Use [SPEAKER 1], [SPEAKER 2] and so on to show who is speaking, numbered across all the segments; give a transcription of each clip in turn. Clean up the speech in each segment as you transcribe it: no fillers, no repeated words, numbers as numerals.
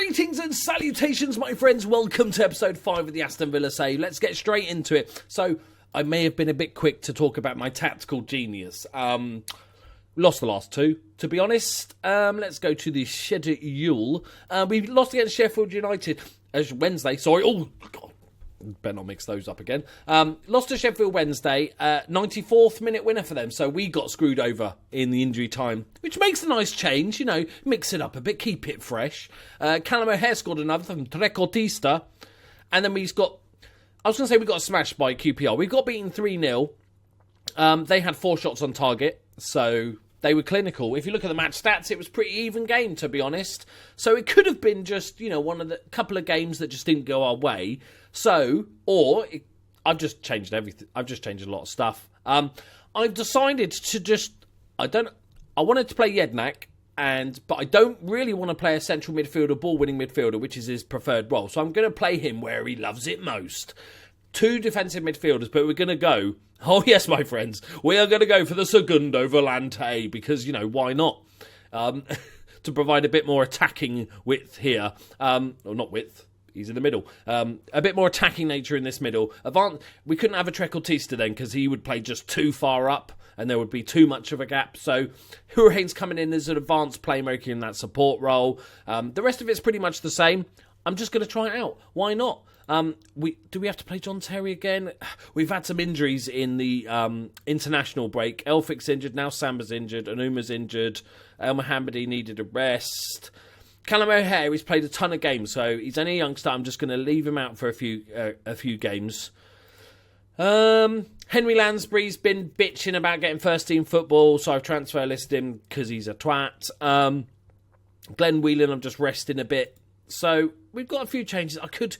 [SPEAKER 1] Greetings and salutations, my friends. Welcome to episode 5 of the Aston Villa Save. Let's get straight into it. So, I may have been a bit quick to talk about my tactical genius. Lost the last two, to be honest. Let's go to the schedule. We lost against Sheffield United Wednesday. Sorry. Oh, God. Better not mix those up again. Lost to Sheffield Wednesday. 94th minute winner for them. So we got screwed over in the injury time, which makes a nice change. You know, mix it up a bit, keep it fresh. Callum O'Hare scored another from Trequartista. And then we got smashed by QPR. We got beaten 3-0. They had 4 shots on target. So they were clinical. If you look at the match stats, it was a pretty even game, to be honest. So it could have been just, one of the couple of games that just didn't go our way. I've just changed everything. I've just changed a lot of stuff. I've decided to I wanted to play Jednak, but I don't really want to play a central midfielder, ball-winning midfielder, which is his preferred role. So I'm going to play him where he loves it most. 2 defensive midfielders, but we're going to go... Oh, yes, my friends. We are going to go for the Segundo Volante, because, why not? To provide a bit more attacking width here. Or not width. He's in the middle. A bit more attacking nature in this middle. We couldn't have a Trequartista then, because he would play just too far up, and there would be too much of a gap. So, Hurahane's coming in as an advanced playmaker in that support role. The rest of it's pretty much the same. I'm just going to try it out. Why not? Do we have to play John Terry again? We've had some injuries in the international break. Elphic's injured, now Samba's injured, Anuma's injured, El Mohammadi needed a rest. Callum O'Hare, he's played a ton of games, so he's only a youngster. I'm just going to leave him out for a few games. Henry Lansbury's been bitching about getting first team football, so I've transfer listed him because he's a twat. Glenn Whelan, I'm just resting a bit. So we've got a few changes. I'm going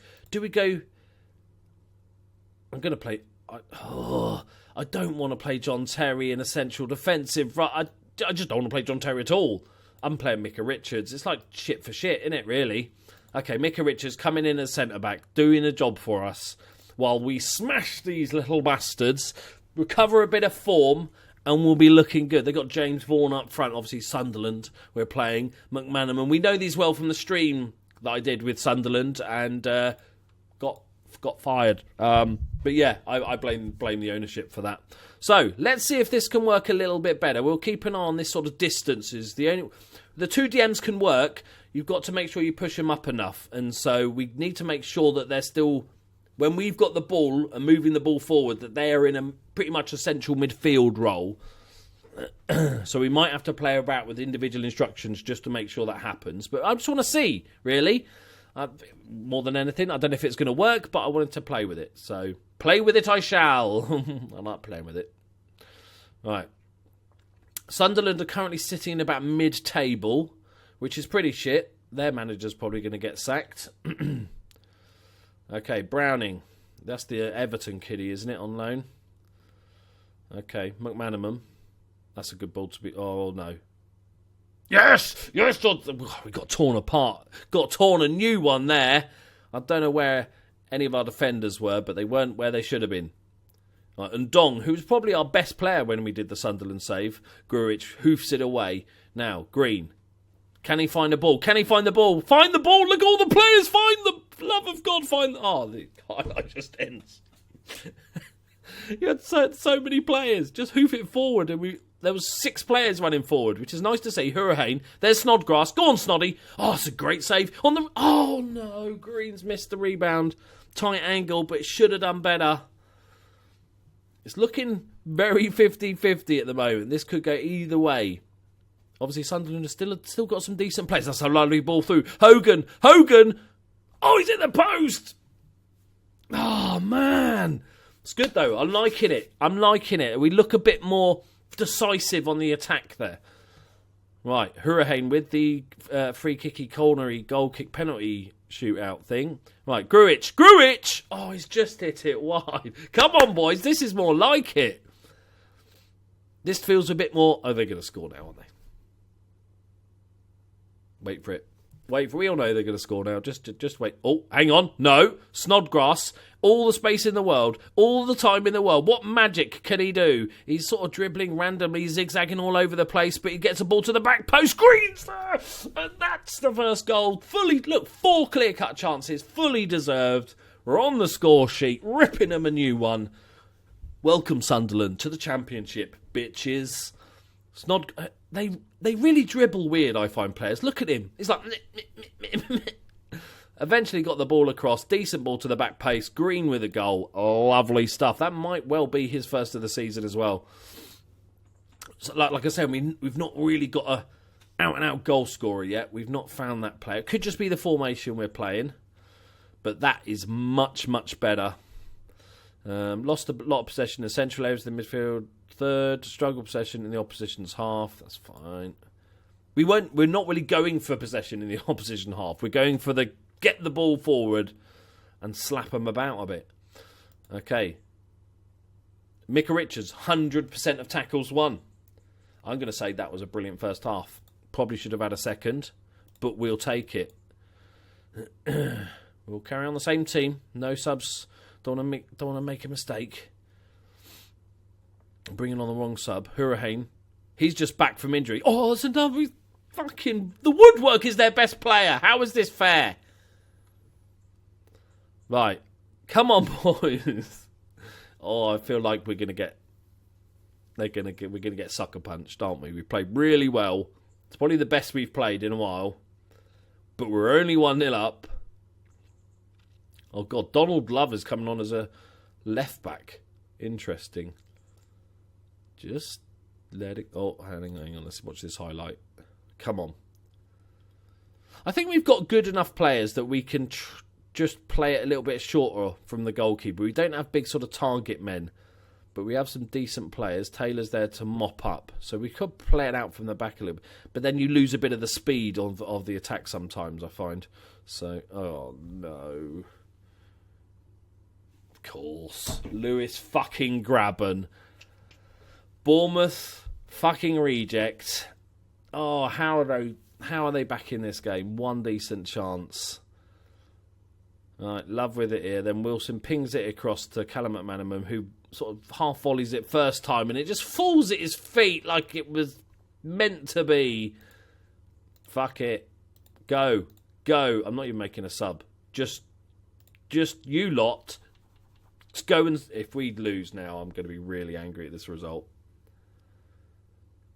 [SPEAKER 1] to play... I don't want to play John Terry in a central defensive. I just don't want to play John Terry at all. I'm playing Micah Richards. It's like shit for shit, isn't it, really? Okay, Micah Richards coming in as centre-back, doing a job for us, while we smash these little bastards, recover a bit of form, and we'll be looking good. They've got James Vaughan up front, obviously Sunderland we're playing, McManaman. We know these well from the stream that I did with Sunderland, and got fired. But yeah, I blame the ownership for that. So let's see if this can work a little bit better. We'll keep an eye on this sort of distances. The 2 DMs can work. You've got to make sure you push them up enough, and so we need to make sure that they're still, when we've got the ball and moving the ball forward, that they are in a pretty much a central midfield role. So we might have to play about with individual instructions just to make sure that happens. But I just want to see, really. More than anything, I don't know if it's going to work, but I wanted to play with it. So, play with it I shall. I like playing with it. Right. Sunderland are currently sitting about mid-table, which is pretty shit. Their manager's probably going to get sacked. Okay, Browning. That's the Everton kiddie, isn't it, on loan? Okay, McManaman. That's a good ball to be... Oh, no. Yes! Yes! We got torn apart. Got torn a new one there. I don't know where any of our defenders were, but they weren't where they should have been. Right, and Dong, who was probably our best player when we did the Sunderland save, Gruich, hoofs it away. Now, Green. Can he find the ball? Can he find the ball? Find the ball! Look, all the players! Find the love of God! Find... Oh, the highlight just ends. You had so many players. Just hoof it forward, and there was 6 players running forward, which is nice to see. Hurricane. There's Snodgrass. Go on, Snoddy. Oh, it's a great save. Oh, no. Green's missed the rebound. Tight angle, but it should have done better. It's looking very 50-50 at the moment. This could go either way. Obviously, Sunderland has still got some decent players. That's a lovely ball through. Hogan! Oh, he's in the post! Oh, man. It's good, though. I'm liking it. We look a bit more decisive on the attack there. Right, Hurricane with the free kicky, cornery, goal kick, penalty shootout thing. Right, Gruich! Oh, he's just hit it wide. Come on, boys. This is more like it. This feels a bit more... Oh, they're going to score now, aren't they? Wait for it. Wait, we all know they're going to score now. Just wait. Oh, hang on. No. Snodgrass. All the space in the world. All the time in the world. What magic can he do? He's sort of dribbling randomly, zigzagging all over the place, but he gets a ball to the back post. Greens there! And that's the first goal. 4 clear-cut chances. Fully deserved. We're on the score sheet. Ripping them a new one. Welcome, Sunderland, to the Championship, bitches. They really dribble weird, I find, players. Look at him. He's like... Eventually got the ball across. Decent ball to the back post. Green with a goal. Lovely stuff. That might well be his first of the season as well. So, like I said, we've not really got a out-and-out goal scorer yet. We've not found that player. It could just be the formation we're playing. But that is much, much better. Lost a lot of possession in the central areas of the midfield. Third, struggle possession in the opposition's half. That's fine. We're not really going for possession in the opposition half. We're going for the get the ball forward and slap them about a bit. Okay. Micah Richards, 100% of tackles won. I'm going to say that was a brilliant first half. Probably should have had a second, but we'll take it. We'll carry on the same team. No subs. Don't want to make a mistake. Bringing on the wrong sub. Hurricane. He's just back from injury. Oh, there's another fucking... The Woodwork is their best player. How is this fair? Right. Come on, boys. Oh, I feel like we're going to get... We're going to get sucker punched, aren't we? We played really well. It's probably the best we've played in a while. But we're only 1-0 up. Oh, God. Donald Love is coming on as a left back. Interesting. Just let it... Oh, hang on. Let's watch this highlight. Come on. I think we've got good enough players that we can just play it a little bit shorter from the goalkeeper. We don't have big sort of target men, but we have some decent players. Taylor's there to mop up, so we could play it out from the back a little bit. But then you lose a bit of the speed of the attack sometimes, I find. So, oh no. Of course. Lewis fucking Graben. Bournemouth fucking reject. Oh, how are they back in this game? One decent chance. Right, Love with it here. Then Wilson pings it across to Callum McManaman, who sort of half volleys it first time, and it just falls at his feet like it was meant to be. Fuck it. Go. I'm not even making a sub. Just you lot. Just go, and if we lose now, I'm going to be really angry at this result.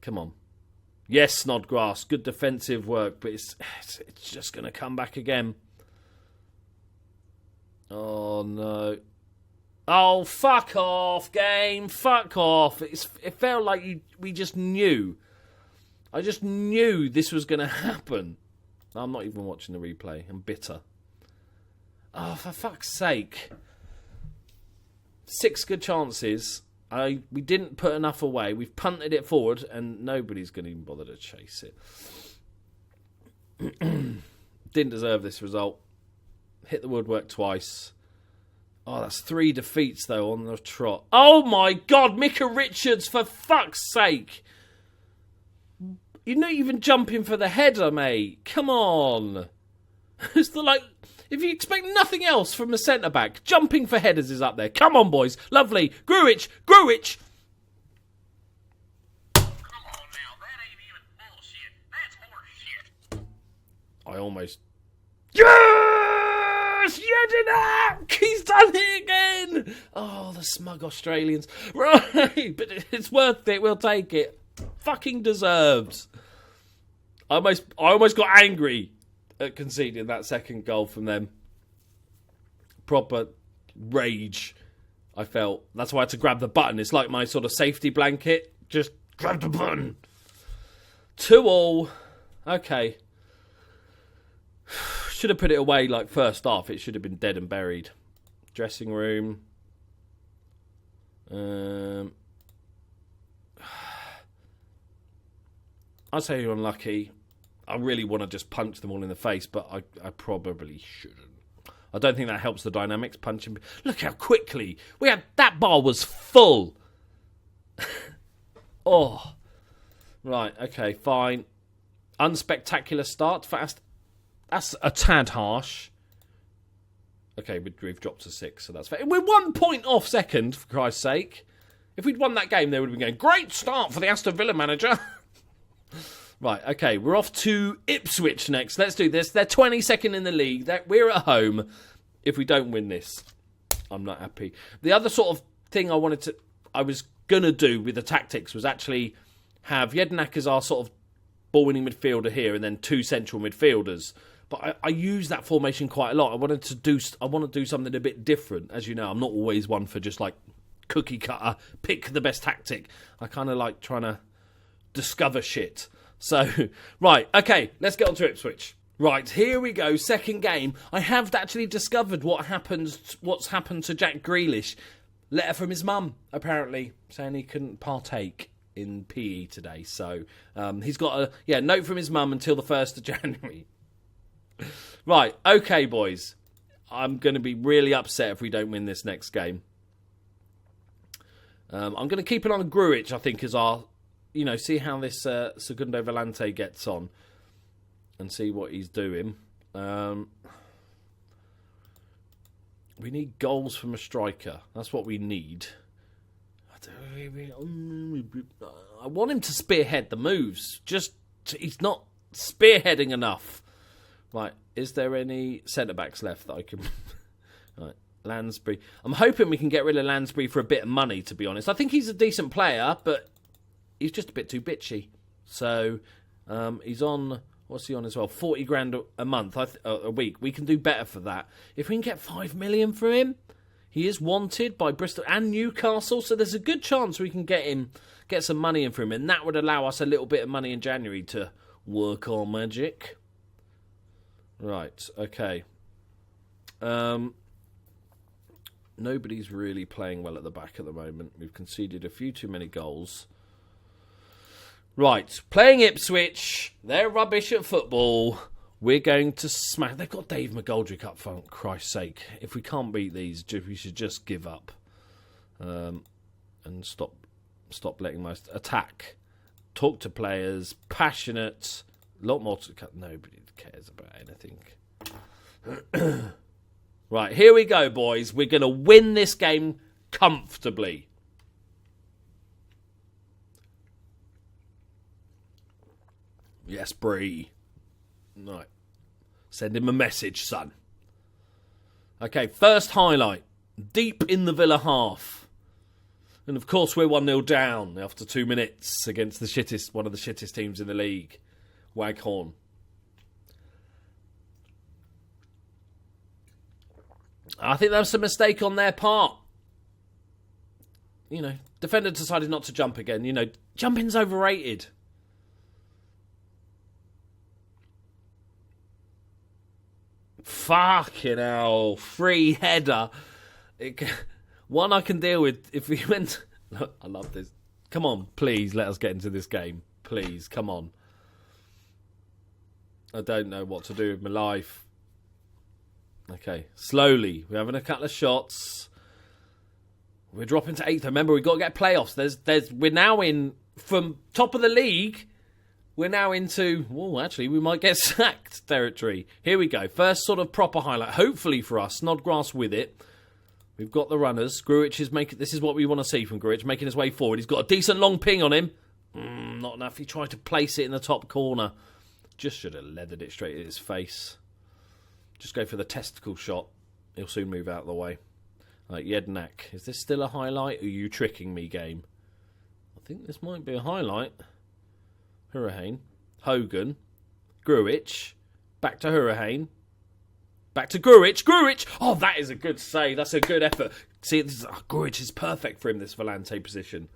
[SPEAKER 1] Come on. Yes, Snodgrass. Good defensive work, but it's just going to come back again. Oh, no. Oh, fuck off, game. Fuck off. It felt like we just knew. I just knew this was going to happen. I'm not even watching the replay. I'm bitter. Oh, for fuck's sake. 6 good chances. We didn't put enough away. We've punted it forward, and nobody's going to even bother to chase it. Didn't deserve this result. Hit the woodwork twice. Oh, that's 3 defeats, though, on the trot. Oh, my God, Micah Richards, for fuck's sake. You're not even jumping for the header, mate. Come on. It's like... If you expect nothing else from a centre-back, jumping for headers is up there. Come on, boys. Lovely. Gruitch.
[SPEAKER 2] Come on now. That ain't even bullshit. That's horse shit.
[SPEAKER 1] I almost... Yes! Yedinak! He's done it again! Oh, the smug Australians. Right, but it's worth it. We'll take it. Fucking deserves. I almost got angry at conceding that second goal from them. Proper rage, I felt. That's why I had to grab the button. It's like my sort of safety blanket. Just grab the button. 2-2. Okay. Should have put it away like first half. It should have been dead and buried. Dressing room. I'd say you're unlucky. I really want to just punch them all in the face, but I probably shouldn't. I don't think that helps the dynamics. Punching. Look how quickly that bar was full. Oh, right. Okay, fine. Unspectacular start for That's a tad harsh. Okay, we've dropped to 6, so that's fair. We're 1 point off second, for Christ's sake. If we'd won that game, they would have been going, great start for the Aston Villa manager. Right, okay, we're off to Ipswich next. Let's do this. They're 22nd in the league. We're at home. If we don't win this, I'm not happy. The other sort of thing I was going to do with the tactics was actually have Jednak as our sort of ball-winning midfielder here and then 2 central midfielders. But I use that formation quite a lot. I want to do something a bit different. As you know, I'm not always one for just like cookie cutter, pick the best tactic. I kind of like trying to discover shit. So, right, okay, let's get on to Ipswich. Right, here we go, second game. I have actually discovered what's happened to Jack Grealish. Letter from his mum, apparently, saying he couldn't partake in PE today. So, he's got a note from his mum until the 1st of January. Right, okay, boys. I'm going to be really upset if we don't win this next game. I'm going to keep it on Gruitch, I think, as our... see how this Segundo Volante gets on and see what he's doing. We need goals from a striker. That's what we need. I want him to spearhead the moves. He's not spearheading enough. Right, is there any centre-backs left that I can... Right, Lansbury. I'm hoping we can get rid of Lansbury for a bit of money, to be honest. I think he's a decent player, but... he's just a bit too bitchy. So, he's on... what's he on as well? 40 grand a month, a week. We can do better for that. If we can get 5 million for him, he is wanted by Bristol and Newcastle, so there's a good chance we can get some money in for him, and that would allow us a little bit of money in January to work our magic. Right, okay. Nobody's really playing well at the back at the moment. We've conceded a few too many goals. Right, playing Ipswich. They're rubbish at football. We're going to smash... They've got Dave McGoldrick up front, Christ's sake. If we can't beat these, we should just give up. And stop letting most attack. Talk to players. Passionate. A lot more to... Nobody cares about anything. Right, here we go, boys. We're going to win this game comfortably. Yes, Bree. Right. Send him a message, son. Okay, first highlight. Deep in the Villa half. And of course we're 1-0 down after 2 minutes against one of the shittest teams in the league. Waghorn. I think that was a mistake on their part. Defender decided not to jump again. Jumping's overrated. Fucking hell. Free header. One I can deal with if we went... Look, I love this. Come on, please, let us get into this game. Please, come on. I don't know what to do with my life. Okay, slowly. We're having a couple of shots. We're dropping to 8th. Remember, we've got to get playoffs. We're now in... From top of the league... We're now into, actually, we might get sacked territory. Here we go. First sort of proper highlight, hopefully for us. Snodgrass with it. We've got the runners. Gruitch is making, this is what we want to see from Gruitch, making his way forward. He's got a decent long ping on him. Not enough. He tried to place it in the top corner. Just should have leathered it straight at his face. Just go for the testicle shot. He'll soon move out of the way. Right, Jednak. Is this still a highlight? Or are you tricking me, game? I think this might be a highlight. Hurricane, Hogan, Gruitch, back to Hurricane, back to Gruitch. Oh, that is a good save. That's a good effort. See, Gruitch is perfect for him, this Volante position.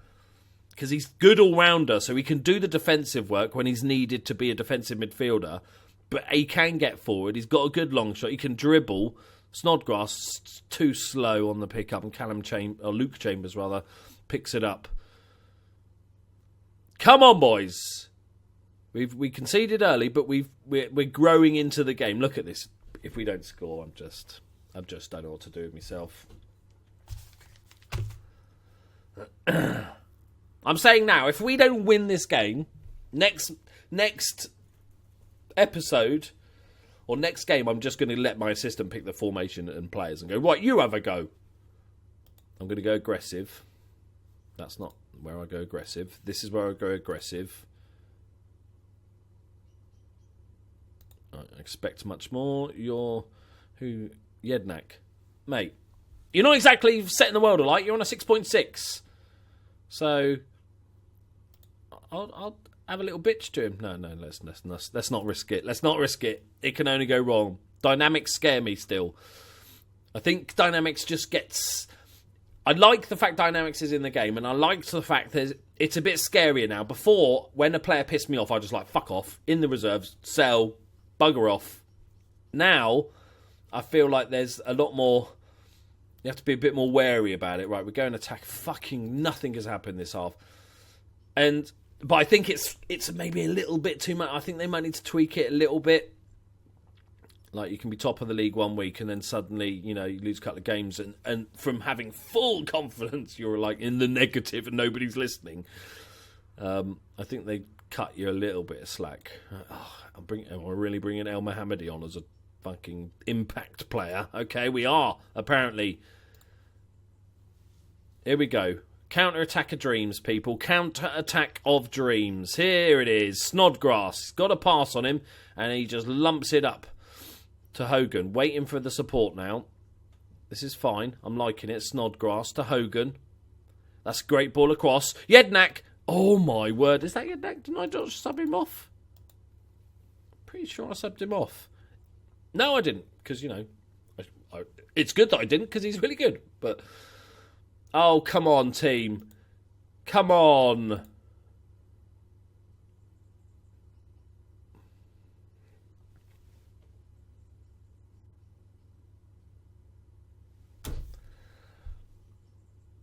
[SPEAKER 1] Because he's good all-rounder, so he can do the defensive work when he's needed to be a defensive midfielder. But he can get forward. He's got a good long shot. He can dribble. Snodgrass, too slow on the pickup, and Luke Chambers, picks it up. Come on, boys. We conceded early, but we're growing into the game. Look at this. If we don't score, I've just don't know what to do with myself. I'm saying now, if we don't win this game, next episode, or next game, I'm just going to let my assistant pick the formation and players and go, right, you have a go. I'm going to go aggressive. That's not where I go aggressive. This is where I go aggressive. I expect much more. You're... Who? Jednak. Mate, you're not exactly setting the world alight. You're on a 6.6. So... I'll have a little bitch to him. No, let's not risk it. Let's not risk it. It can only go wrong. Dynamics scare me still. I think Dynamics just gets... I like the fact Dynamics is in the game, and I like the fact that it's a bit scarier now. Before, when a player pissed me off, I just like, fuck off, in the reserves, sell, bugger off. Now, I feel like there's a lot more... You have to be a bit more wary about it. Right, we're going to attack. Fucking nothing has happened this half. But I think it's maybe a little bit too much. I think they might need to tweak it a little bit. Like, you can be top of the league one week and then suddenly, you lose a couple of games. And from having full confidence, you're like in the negative and nobody's listening. I think they cut you a little bit of slack. We're really bringing El Mohammadi on as a fucking impact player. Okay, we are, apparently. Here we go. Counter-attack of dreams, people. Counter-attack of dreams. Here it is. Snodgrass. Got a pass on him, and he just lumps it up to Hogan. Waiting for the support now. This is fine. I'm liking it. Snodgrass to Hogan. That's a great ball across. Jednak. Oh, my word. Is that Jednak? Didn't I just sub him off? Pretty sure I subbed him off. No, I didn't, because, it's good that I didn't, because he's really good, but... Oh, come on, team. Come on.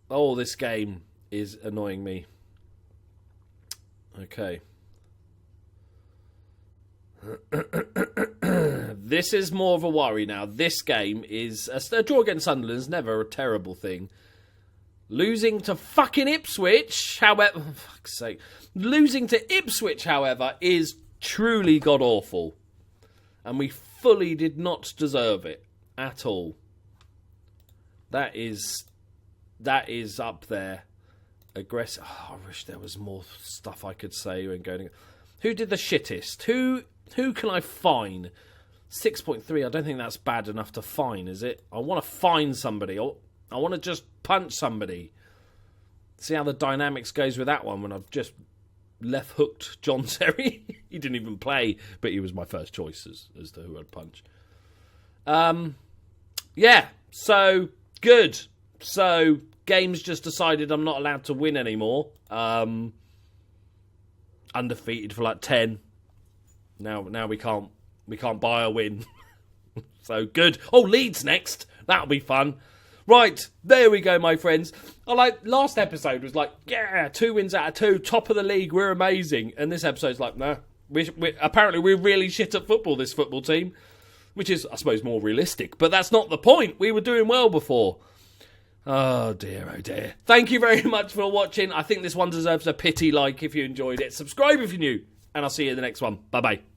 [SPEAKER 1] Oh, this game is annoying me. Okay. This is more of a worry now. This game is... A draw against Sunderland is never a terrible thing. Losing to fucking Ipswich, however... For fuck's sake. Losing to Ipswich, however, is truly god-awful. And we fully did not deserve it. At all. That is up there. Aggressive... Oh, I wish there was more stuff I could say when going... Who did the shittest? Who can I fine? 6.3, I don't think that's bad enough to fine, is it? I want to fine somebody. I want to just punch somebody. See how the dynamics goes with that one when I've just left hooked John Terry. He didn't even play, but he was my first choice as to who I'd punch. Yeah, so good. So game's just decided I'm not allowed to win anymore. Undefeated for like 10. Now we can't buy a win. So good. Oh, Leeds next. That'll be fun. Right, there we go, my friends. Last episode was like, yeah, 2 wins out of 2, top of the league, we're amazing. And this episode's like, nah, apparently we're really shit at football, this football team. Which is, I suppose, more realistic. But that's not the point. We were doing well before. Oh dear, oh dear. Thank you very much for watching. I think this one deserves a pity like if you enjoyed it. Subscribe if you're new. And I'll see you in the next one. Bye-bye.